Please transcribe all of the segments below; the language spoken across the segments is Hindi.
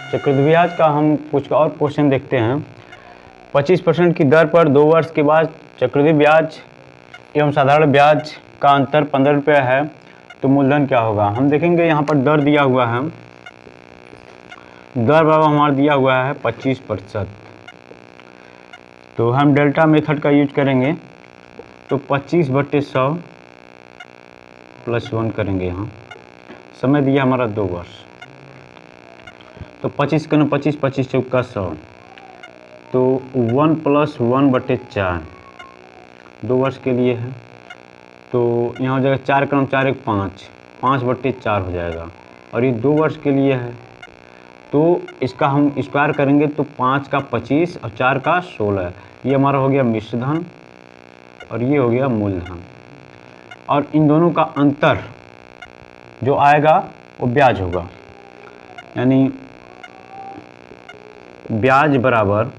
चक्रवृद्धि ब्याज का हम कुछ और क्वेश्चन देखते हैं। 25% की दर पर 2 वर्ष के बाद चक्रवृद्धि ब्याज एवं साधारण ब्याज का अंतर 15 रुपये है, तो मूलधन क्या होगा। हम देखेंगे यहाँ पर दर दिया हुआ है, दर बराबर हमारा दिया हुआ है 25%। तो हम डेल्टा मेथड का यूज करेंगे, तो 25/100 +1 करेंगे। यहाँ समय दिया हमारा 2 वर्ष, तो 25 का 25, 25 चौका 100, तो 1 + 1/4 2 वर्ष के लिए है। तो यहाँ हो जाएगा 4 का 4 1 5, 5/4 हो जाएगा। और ये 2 वर्ष के लिए है, तो इसका हम स्क्वायर करेंगे तो 5 का 25 और 4 का 16। ये हमारा हो गया मिश्रधन और ये हो गया मूलधन। और इन दोनों का अंतर जो आएगा वो ब्याज होगा, यानी ब्याज बराबर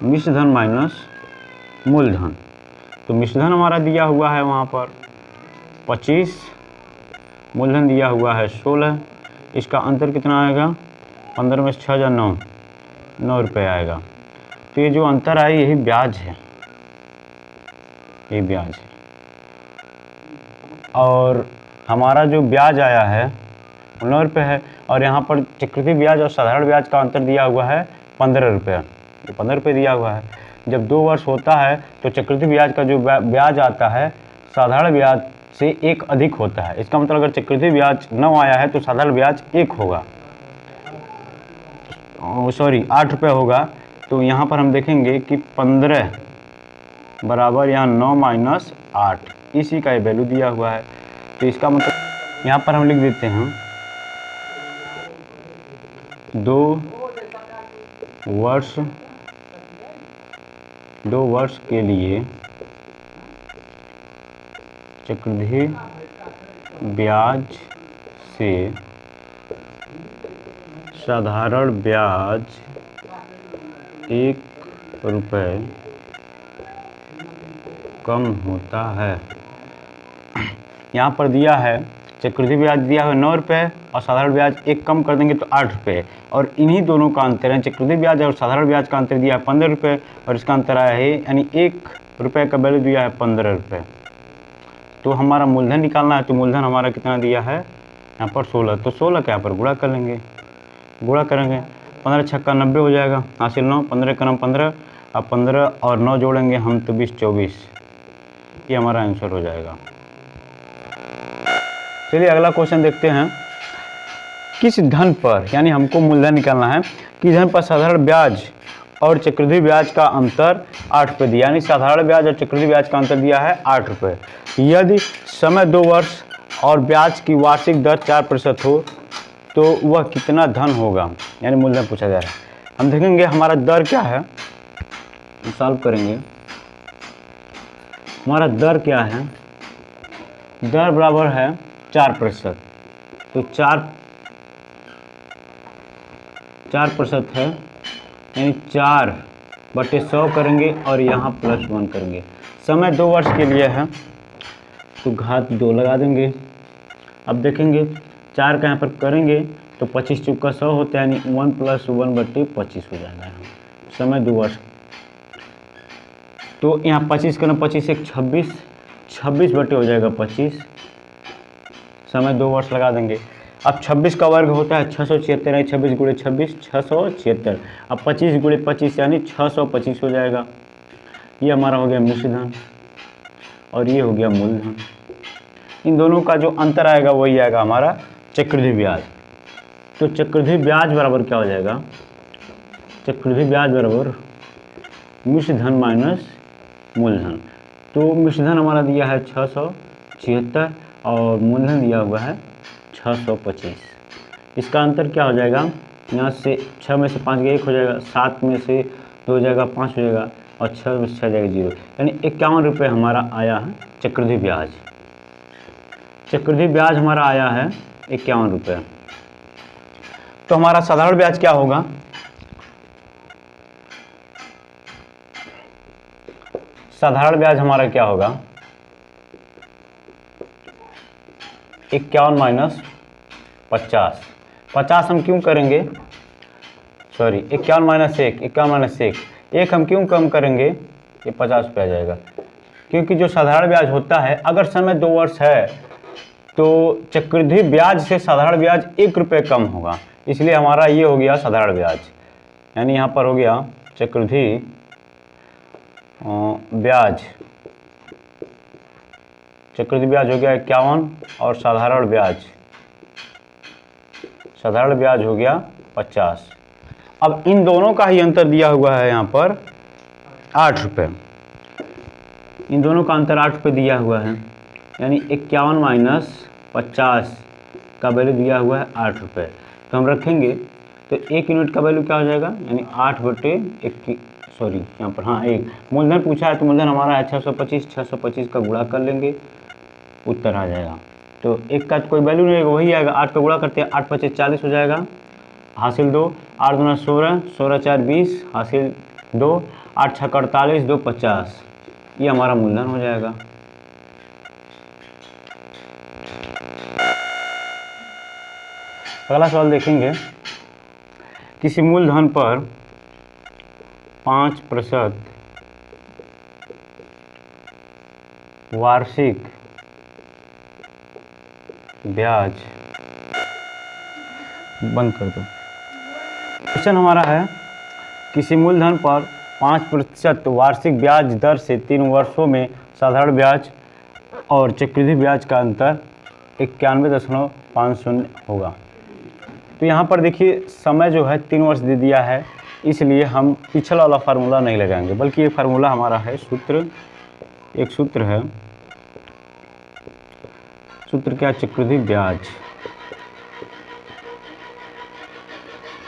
मिश्रधन माइनस मूलधन। तो मिश्रधन हमारा दिया हुआ है वहाँ पर 25, मूलधन दिया हुआ है 16। इसका अंतर कितना आएगा, 15 में 6 या 9, 9 रुपये आएगा। तो ये जो अंतर आए यही ब्याज है, ये ब्याज है। और हमारा जो ब्याज आया है 9 रुपये है, और यहाँ पर चक्रवृद्धि ब्याज और साधारण ब्याज का अंतर दिया हुआ है 15 रुपये। ये 15 रुपये दिया हुआ है। जब 2 वर्ष होता है तो चक्रवृद्धि ब्याज का जो ब्याज आता है साधारण ब्याज से 1 अधिक होता है। इसका मतलब अगर चक्रवृद्धि ब्याज 9 आया है तो साधारण ब्याज 1 होगा, सॉरी 8 रुपये होगा। तो यहाँ पर हम देखेंगे कि 15 बराबर यहाँ 9 - 8, इसी का ये वैल्यू दिया हुआ है। तो इसका मतलब यहाँ पर हम लिख देते हैं 2 वर्ष के लिए चक्रवृद्धि ब्याज से साधारण ब्याज 1 रुपये कम होता है। यहाँ पर दिया है चक्रवृद्धि ब्याज दिया है 9 रुपये और साधारण ब्याज 1 कम कर देंगे तो 8 रुपये, और इन्हीं दोनों का अंतर है। चक्रवृद्धि ब्याज और साधारण ब्याज का अंतर दिया है 15 रुपये और इसका अंतर आया है, यानी 1 रुपये का वैल्यू दिया है 15 रुपये। तो हमारा मूलधन निकालना है, तो मूलधन हमारा कितना दिया है यहाँ पर 16। तो 16 के यहाँ पर गुणा कर लेंगे, गुणा करेंगे 15 छक्का 90 हो जाएगा, हासिल 9, 15 का 15, अब 15 और 9 जोड़ेंगे हम तो 20 24, ये हमारा आंसर हो जाएगा। चलिए अगला क्वेश्चन देखते हैं। किस धन पर, यानी हमको मूलधन निकालना है, किस धन पर साधारण ब्याज और चक्रवृद्धि ब्याज का अंतर 8 रुपये दिया, यानी साधारण ब्याज और चक्रवृद्धि ब्याज का अंतर दिया है 8 रुपये। यदि समय 2 वर्ष और ब्याज की वार्षिक दर 4% हो तो वह कितना धन होगा, यानी मूलधन पूछा जा रहा है। हम देखेंगे हमारा दर क्या है, सॉल्व करेंगे। हमारा दर क्या है, दर बराबर है 4%, तो 4% है, यानी 4/100 करेंगे और यहाँ +1 करेंगे। समय 2 वर्ष के लिए है तो घात 2 लगा देंगे। अब देखेंगे 4 का यहाँ पर करेंगे तो 25 चौका 100 होता है, यानी 1 + 1/25 हो जाएगा। समय 2 वर्ष, तो यहाँ 25 का 25 1 26, 26 बटे हो जाएगा 25। समय 2 वर्ष लगा देंगे। अब 26 का वर्ग होता है 676, यानी 26 × 26 676। अब 25 × 25 यानी 625 हो जाएगा। ये हमारा हो गया मिश्रधन और ये हो गया मूलधन। इन दोनों का जो अंतर आएगा वही आएगा हमारा चक्रवृद्धि ब्याज। तो चक्रवृद्धि ब्याज बराबर क्या हो जाएगा, चक्रवृद्धि ब्याज बराबर मिश्रधन माइनस मूलधन। तो मिश्रधन हमारा दिया है 676 और मूलधन दिया हुआ है 625। इसका अंतर क्या हो जाएगा, यहाँ से 6 में से 5 गया 1 हो जाएगा, 7 में से 2 हो जाएगा 5 हो जाएगा, और 6 में से 6 जाएगा 0, यानी 51 रुपये हमारा आया है चक्रवृद्धि ब्याज। चक्रवृद्धि ब्याज हमारा आया है 51 रुपये। तो हमारा साधारण ब्याज क्या होगा, साधारण ब्याज हमारा क्या होगा 51 - 50, 50 हम क्यों करेंगे, सॉरी 51 माइनस 1, 51 माइनस 1 हम क्यों कम करेंगे, ये 50 पे आ जाएगा। क्योंकि जो साधारण ब्याज होता है, अगर समय 2 वर्ष है तो चक्रवृद्धि ब्याज से साधारण ब्याज 1 रुपये कम होगा, इसलिए हमारा ये हो गया साधारण ब्याज। यानी यहाँ पर हो गया चक्रवृद्धि ब्याज, चक्रवृद्धि ब्याज हो गया 51 और साधारण ब्याज हो गया 50। अब इन दोनों का ही अंतर दिया हुआ है यहाँ पर 8 रुपये, इन दोनों का अंतर 8 रुपये दिया हुआ है, यानी 51 माइनस 50 का वैल्यू दिया हुआ है 8 रुपये। तो हम रखेंगे तो 1 यूनिट का वैल्यू क्या हो जाएगा, यानी 8/1, सॉरी यहाँ पर हाँ 1 मूलधन पूछा है तो मूलधन हमारा है 625, 625 का गुणा कर लेंगे, उत्तर आ जाएगा। तो 1 का कोई वैल्यू नहीं है, वही आएगा, 8 का गुणा करते हैं, 8 × 5 = 40 हो जाएगा, हासिल 2, 8 × 2 = 16, 16 × 4 = 20, हासिल 2, 8 × 6 = 48, 2 × 50, ये हमारा मूलधन हो जाएगा। अगला सवाल देखेंगे, किसी मूलधन पर 5% वार्षिक ब्याज, बंद कर दो। क्वेश्चन हमारा है, किसी मूलधन पर 5% वार्षिक ब्याज दर से 3 वर्षों में साधारण ब्याज और चक्रवृद्धि ब्याज का अंतर 91.50 होगा। तो यहाँ पर देखिए समय जो है 3 वर्ष दे दिया है, इसलिए हम पिछला वाला फार्मूला नहीं लगाएंगे, बल्कि ये फार्मूला हमारा है एक सूत्र है, सूत्र क्या, चक्रवृद्धि ब्याज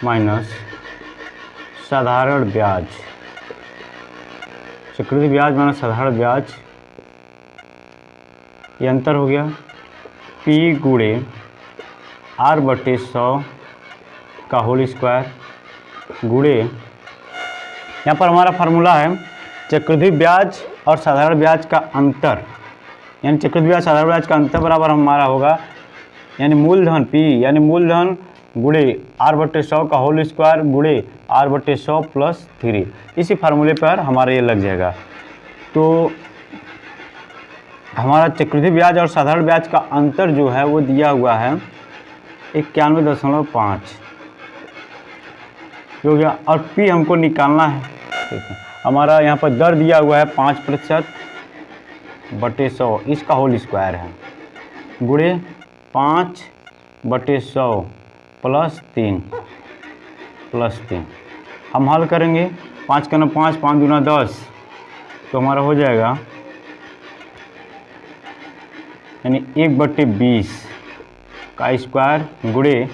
माइनस साधारण ब्याज, चक्रवृद्धि ब्याज माइनस साधारण ब्याज, ये अंतर हो गया P गुणे R/100 का होल स्क्वायर गुणे, यहाँ पर हमारा फार्मूला है चक्रवृद्धि ब्याज और साधारण ब्याज का अंतर, यानी चक्रवृद्धि ब्याज साधारण ब्याज का अंतर बराबर हमारा होगा, यानी मूलधन P यानी मूलधन गुणे R/100 का होल स्क्वायर गुणे R/100 + 3, इसी फार्मूले पर हमारा ये लग जाएगा। तो हमारा चक्रवृद्धि ब्याज और साधारण ब्याज का अंतर जो है वो दिया हुआ है 91.5 हो गया, और P हमको निकालना है। ठीक है, हमारा यहाँ पर दर दिया हुआ है 5%/100, इसका होल स्क्वायर है, गुणे 5/100 + 3 हम हल करेंगे, 5 × 5 = 5, 5 × 10, तो हमारा हो जाएगा यानी 1/20 का स्क्वायर गुणे,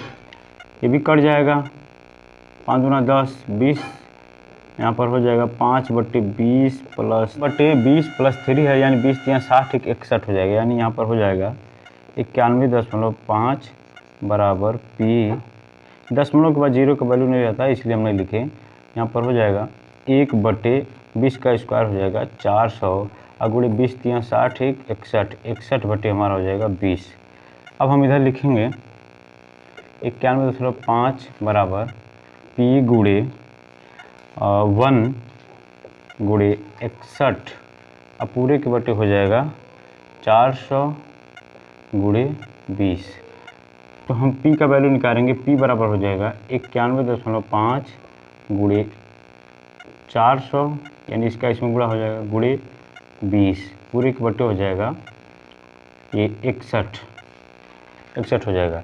ये भी कट जाएगा, 5 × 10 = 20, यहाँ पर हो जाएगा 5/20 + 3 है, यानी 20 × 3 = 60, 61 हो जाएगा, यानी यहाँ पर हो जाएगा 91.5 बराबर P, दशमलव के बाद 0 का वैल्यू नहीं रहता है इसलिए हम नहीं लिखे, यहाँ पर हो जाएगा 1/20 का स्क्वायर हो जाएगा 400, और गुणे 20 × 3 = 60, 61 बटे हमारा हो जाएगा 20। अब हम इधर लिखेंगे 91.5 बराबर P गुणे 1 गुणे 61, अब पूरे के बटे हो जाएगा 400 गुणे 20। तो हम P का वैल्यू निकालेंगे, P बराबर हो जाएगा 91.5 गुणे 400, यानी इसका इसमें गुणा हो जाएगा गुणे 20, पूरे के बटे हो जाएगा ये 61 हो जाएगा।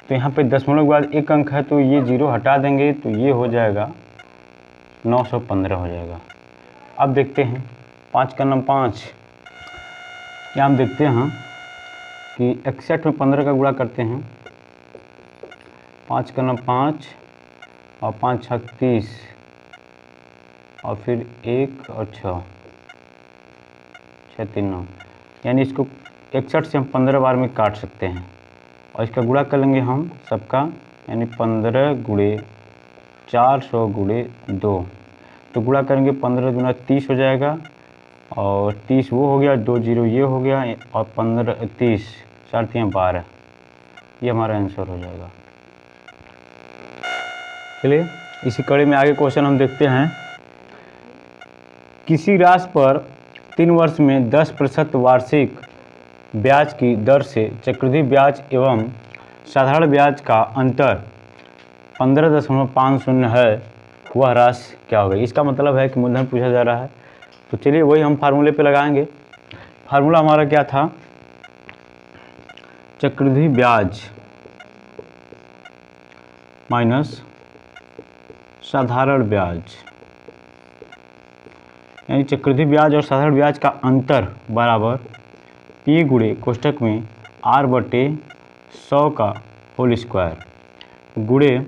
तो यहाँ पे दशमलव के बाद 1 अंक है तो ये 0 हटा देंगे, तो ये हो जाएगा 915 हो जाएगा। अब देखते हैं 5 × 5, क्या हम देखते हैं कि 61 में 15 का गुणा करते हैं, 5 × 5 और 5 × 6 = 30, और फिर 1 और 6 3 9, यानी इसको 61 से हम 15 बार में काट सकते हैं, और इसका गुणा कर लेंगे हम सबका, यानी 15 गुणे 400 गुणे 2, तो गुणा करेंगे 15 × 30 हो जाएगा, और 30 वो हो गया, 2 0 ये हो गया, और 15 30 4 3 12, ये हमारा आंसर हो जाएगा। चलिए इसी कड़ी में आगे क्वेश्चन हम देखते हैं। किसी राशि पर 3 वर्ष में 10% वार्षिक ब्याज की दर से चक्रवृद्धि ब्याज एवं साधारण ब्याज का अंतर 15.50 है, वह राशि क्या होगी। इसका मतलब है कि मूलधन पूछा जा रहा है। तो चलिए वही हम फार्मूले पे लगाएंगे। फार्मूला हमारा क्या था, चक्रवृद्धि ब्याज माइनस साधारण ब्याज, यानी चक्रवृद्धि ब्याज और साधारण ब्याज का अंतर बराबर P गुणे कोष्ठक में R/100 का होल स्क्वायर गुणे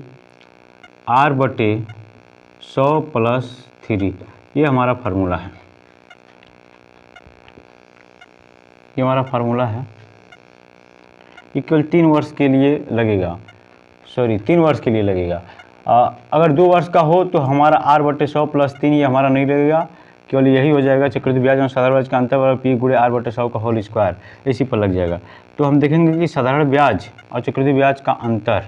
R/100 + 3। ये हमारा फार्मूला है, ये हमारा फार्मूला है। ये केवल 3 वर्ष के लिए लगेगा, 3 वर्ष के लिए लगेगा। अगर 2 वर्ष का हो तो हमारा R/100 + 3 ये हमारा नहीं लगेगा, केवल यही हो जाएगा चक्रवृद्धि ब्याज और साधारण ब्याज का अंतर बराबर P गुणे R/100 का होल स्क्वायर, इसी पर लग जाएगा। तो हम देखेंगे कि साधारण ब्याज और चक्रवृद्धि ब्याज का अंतर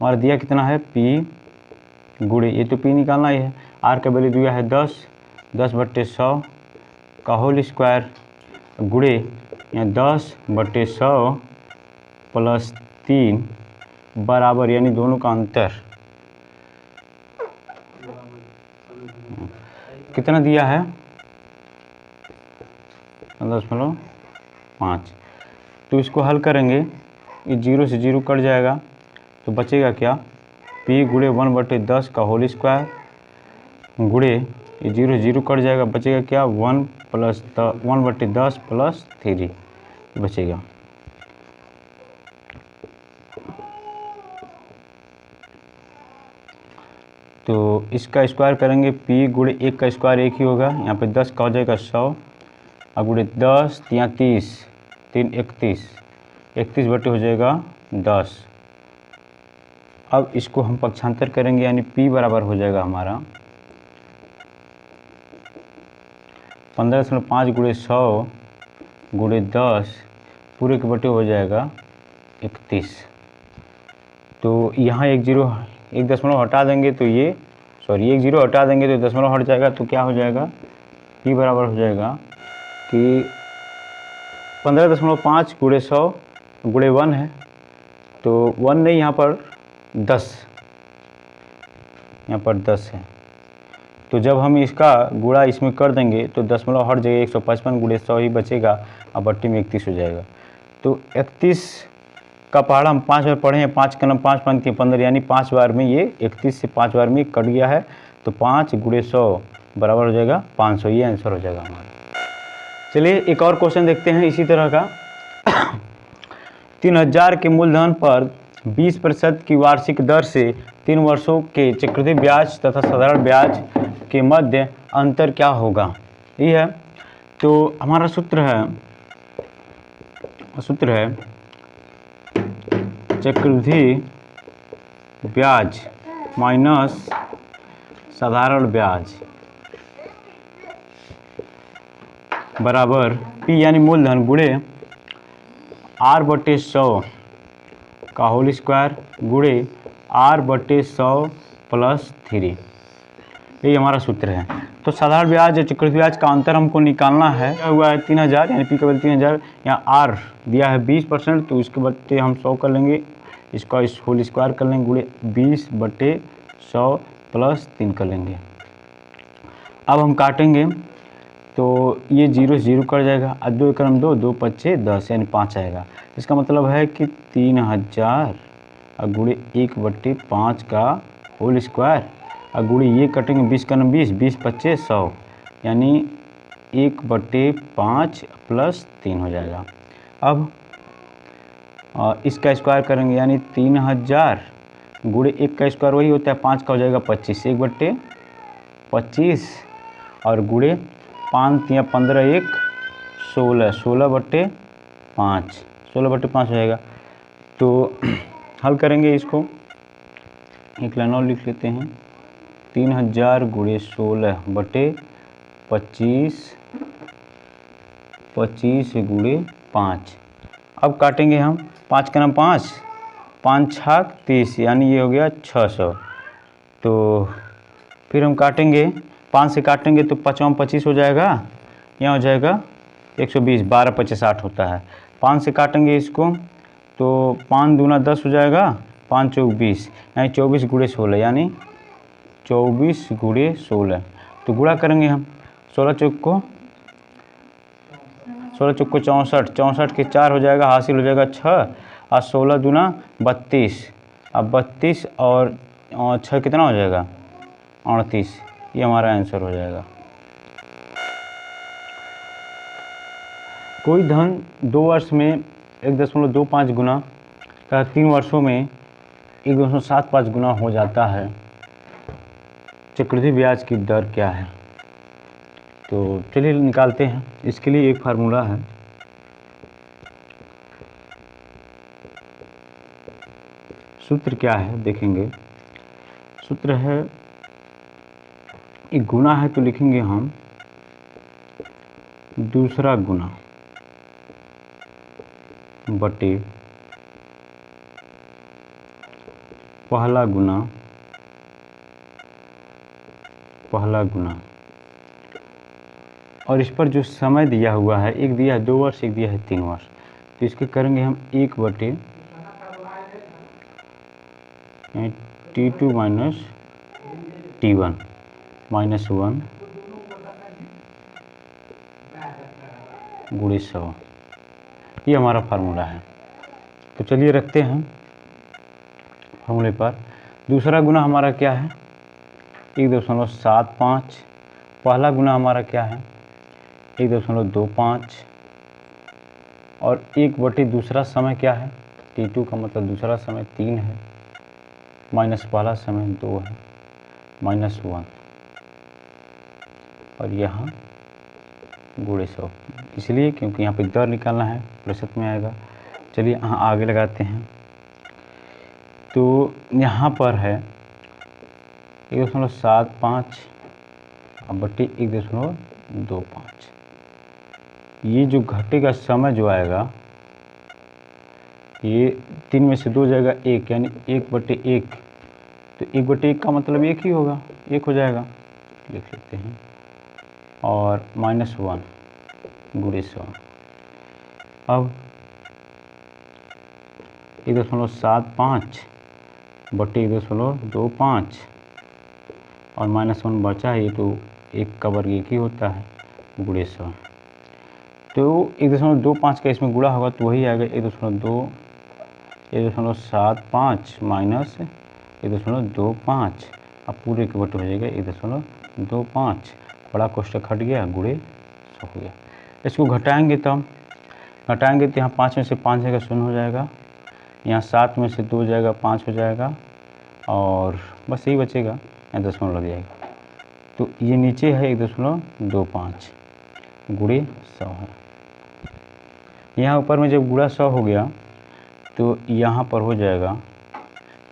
हमारा दिया कितना है, P गुणे, ये तो P निकालना ही है, R का वैल्यू दिया है 10/100 का होल स्क्वायर गुणे या 10/100 + 3 बराबर, यानी दोनों का अंतर कितना दिया है, 10.5। तो इसको हल करेंगे, ये 0 से 0 कट जाएगा, तो बचेगा क्या, P गुणे 1/10 का होल स्क्वायर गुणे ये 0 से 0 कट जाएगा, बचेगा क्या, 1/10 + 3 बचेगा। तो इसका स्क्वायर करेंगे, P गुणे 1 का स्क्वायर 1 ही होगा, यहाँ पे 10 का हो जाएगा 100 और गुणे 10 या 30, 3 31 बटे हो जाएगा 10। अब इसको हम पक्षांतर करेंगे, यानी P बराबर हो जाएगा हमारा 15.5 गुणे 100 गुणे 10 पूरे के बटे हो जाएगा 31। तो यहाँ 1 दशमलव हटा देंगे तो ये 1 0 हटा देंगे तो दशमलव हट जाएगा, तो क्या हो जाएगा, P बराबर हो जाएगा कि 15.5 गुणे 100 गुणे 1 है, तो 1 नहीं, यहाँ पर 10, यहाँ पर 10 है। तो जब हम इसका गुणा इसमें कर देंगे तो दशमलव हट जाएगा, 155 गुणे 100 ही बचेगा और बट्टी में 31 हो जाएगा। तो 31 का पहाड़ा हम 5 बार पढ़े हैं, 5 का 5 5 3 15, यानी 5 बार में ये 31 से 5 बार में कट गया है, तो 5 गुणे 100 बराबर हो जाएगा 500, ये आंसर हो जाएगा हमारा। चलिए एक और क्वेश्चन देखते हैं इसी तरह का। 3000 के मूलधन पर 20% की वार्षिक दर से 3 वर्षों के चक्रवृद्धि ब्याज तथा साधारण ब्याज के मध्य अंतर क्या होगा, ये है। तो हमारा सूत्र है चक्रवृद्धि ब्याज माइनस साधारण ब्याज बराबर P यानी मूलधन गुणे R/100 का होल स्क्वायर गुणे R/100 + 3, यही हमारा सूत्र है। तो साधारण ब्याज और चक्रवृद्धि ब्याज का अंतर हमको निकालना है। क्या हुआ है, 3000, यानी P का वैल्यू 3000, यहाँ R दिया है 20%, तो इसके बट्टे हम 100 कर लेंगे, इसका होल स्क्वायर कर लेंगे गुणे 20/100 + 3 कर लेंगे। अब हम काटेंगे तो ये 0 से 0 कट जाएगा, 2 क्रम 2 2 5 10, यानी 5 आएगा। इसका मतलब है कि 3000 और गुणे 1/5 का होल स्क्वायर और गुणे ये कटेंगे 20 का 20 20 25 100, यानी 1/5 + 3 हो जाएगा। अब इसका स्क्वायर करेंगे, यानी 3000 गुणे 1 का स्क्वायर वही होता है 5 का हो जाएगा 25, 1/25 और गुणे 5 या 15 1 16, 16/5 हो जाएगा। तो हल करेंगे इसको, एक लाइन और लिख लेते हैं, 3000 गुणे 16/25 25 गुणे 5। अब काटेंगे हम, 5 का 5 5 6 30, यानी ये हो गया 600, तो फिर हम काटेंगे, 5 से काटेंगे तो 5 25 हो जाएगा, यहाँ हो जाएगा 120, 12 25 60 होता है। 5 से काटेंगे इसको तो 5 दूना 10 हो जाएगा, 5 चौक 20, यानी 24 गुणे 16, यानी 24 गुणे 16। तो गुणा करेंगे हम, 16 चौक को 64, 64 के 4 हो जाएगा, हासिल हो जाएगा 6, और 16 दूना 32, अब 32 और 6 कितना हो जाएगा 38। ये हमारा आंसर हो जाएगा। कोई धन 2 वर्ष में 1.25 गुना तथा 3 वर्षों में 1.75 गुना हो जाता है, चक्रवृद्धि ब्याज की दर क्या है? तो चलिए निकालते हैं। इसके लिए एक फार्मूला है, सूत्र क्या है देखेंगे। सूत्र है, एक गुना है तो लिखेंगे हम दूसरा गुना बटे पहला गुना, पहला गुना, और इस पर जो समय दिया हुआ है, एक दिया है 2 वर्ष, एक दिया है 3 वर्ष, तो इसके करेंगे हम 1 बटे T2 माइनस T1 माइनस 1 गुणे 100। ये हमारा फार्मूला है। तो चलिए रखते हैं फार्मूले पर। दूसरा गुना हमारा क्या है 1.75, पहला गुना हमारा क्या है 1.25, और 1 बटे दूसरा समय क्या है T2 का मतलब दूसरा समय 3 है, माइनस पहला समय 2 है, माइनस 1, और यहाँ गुणे 100, इसलिए क्योंकि यहाँ पे दर निकालना है, प्रतिशत में आएगा। चलिए यहाँ आगे लगाते हैं। तो यहाँ पर है 1.75 बटे 1.25, ये जो घटेगा समय जो आएगा, ये 3 में से 2 जाएगा 1, यानी 1 बटे 1, तो 1 बटे 1 का मतलब 1 ही होगा, 1 हो जाएगा, लिख लेते हैं, और माइनस 1 गुणे 100। अब 1.75 बटे 1.25 और माइनस 1 बचा है, ये तो 1 का वर्ग 1 ही होता है, गुणे 100। तो 1.25 का इसमें गुणा होगा तो वही आएगा 1.75 माइनस 1.25, अब पूरे के बटे हो जाएगा 1.25, बड़ा कोष्ठक हट गया, गुणे 100 हो गया। इसको घटाएंगे तो यहाँ 5 में से 5 जाएगा 0 हो जाएगा, यहाँ 7 में से 2 जाएगा 5 हो जाएगा, और बस यही बचेगा, यहाँ दशमलव लग जाएगा। तो ये नीचे है 1.25 गुणे 100 है। यहाँ ऊपर में जब गुणा 100 हो गया तो यहाँ पर हो जाएगा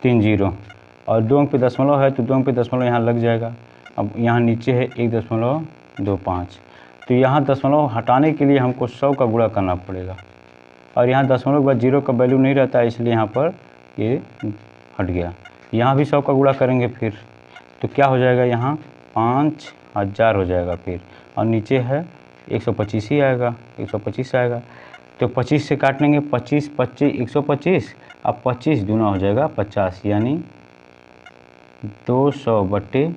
3 0, और 2 अंक पे दशमलव है तो 2 अंक पे दशमलव यहाँ लग जाएगा। अब यहाँ नीचे है 1.25, तो यहाँ दशमलव हटाने के लिए हमको 100 का गुणा करना पड़ेगा, और यहाँ दशमलव के बाद 0 का वैल्यू नहीं रहता है, इसलिए यहाँ पर ये हट गया। यहाँ भी 100 का गुणा करेंगे फिर, तो क्या हो जाएगा, यहाँ 5000 हो जाएगा फिर, और नीचे है 125 ही आएगा, 125 आएगा। तो 25 से काट लेंगे, 25 25 125, अब 25 दूना हो जाएगा 50, यानी 200 बटे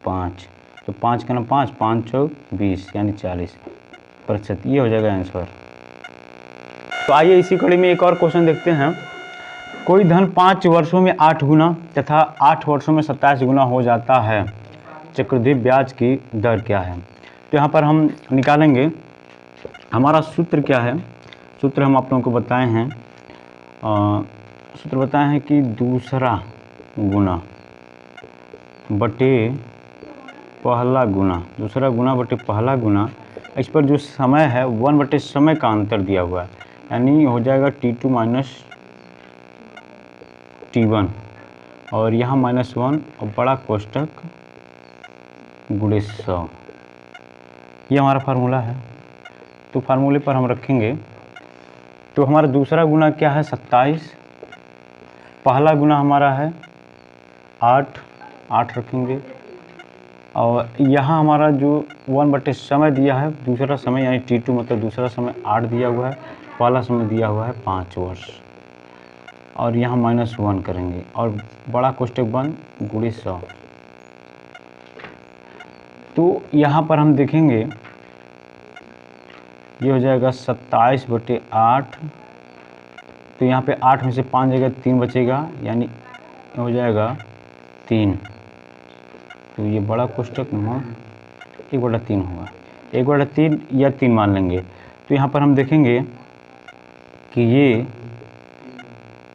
5, तो 5 का ना 5, 5 चौक 20, यानी 40%। ये हो जाएगा आंसर। तो आइए इसी कड़ी में एक और क्वेश्चन देखते हैं। कोई धन 5 वर्षों में 8 गुना तथा 8 वर्षों में 27 गुना हो जाता है, चक्रवृद्धि ब्याज की दर क्या है? तो यहाँ पर हम निकालेंगे, हमारा सूत्र क्या है, सूत्र हम आप लोगों को बताए हैं, सूत्र बताए हैं कि दूसरा गुना बटे पहला गुना, दूसरा गुना बटे पहला गुना, इस पर जो समय है 1 बटे समय का अंतर दिया हुआ है, यानी हो जाएगा T2 माइनस T1, और यहाँ -1 और बड़ा कोष्ठक गुणे 100। ये हमारा फार्मूला है। तो फार्मूले पर हम रखेंगे, तो हमारा दूसरा गुना क्या है 27, पहला गुना हमारा है 8, 8 रखेंगे। और यहाँ हमारा जो 1/, समय दिया है, दूसरा समय यानी T2 मतलब दूसरा समय 8 दिया हुआ है, पहला समय दिया हुआ है 5 वर्ष। और यहाँ -1 करेंगे और बड़ा कोष्ठक बंद गुणे 100। तो यहाँ पर हम देखेंगे ये हो जाएगा 27/8। तो यहाँ पे 8 में से 5 जाएगा, 3 बचेगा, यानी हो जाएगा 3। तो ये बड़ा कोष्ठक 1/3 होगा, 1/3 या 3 मान लेंगे। तो यहाँ पर हम देखेंगे कि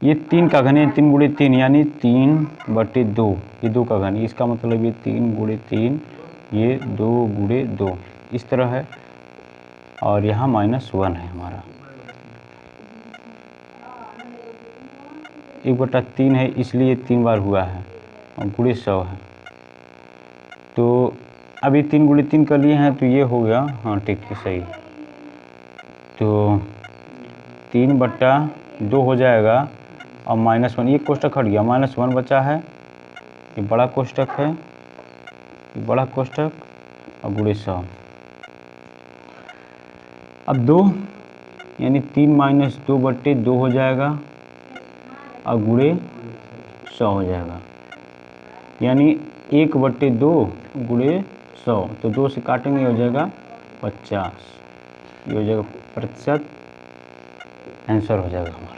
ये 3 का घन है, 3 × 3 यानी 3/2, ये 2 का घन, इसका मतलब ये 3 × 3, ये 2 × 2 इस तरह है। और यहाँ -1 है हमारा, 1/3 है इसलिए 3 बार हुआ है और गुणे 100 है। तो अभी 3 × 3 कर लिए हैं तो ये हो गया, हाँ ठीक है सही। तो 3/2 हो जाएगा और -1, ये कोष्ठक हट गया, -1 बचा है, ये बड़ा कोष्ठक है, ये बड़ा कोष्ठक और गुणे 100। अब 2 यानी 3 - 2/2 हो जाएगा और गुणे 100 हो जाएगा, यानी 1/2 गुणे 100। तो 2 से काटेंगे हो जाएगा 50, ये हो जाएगा प्रतिशत, आंसर हो जाएगा हमारा।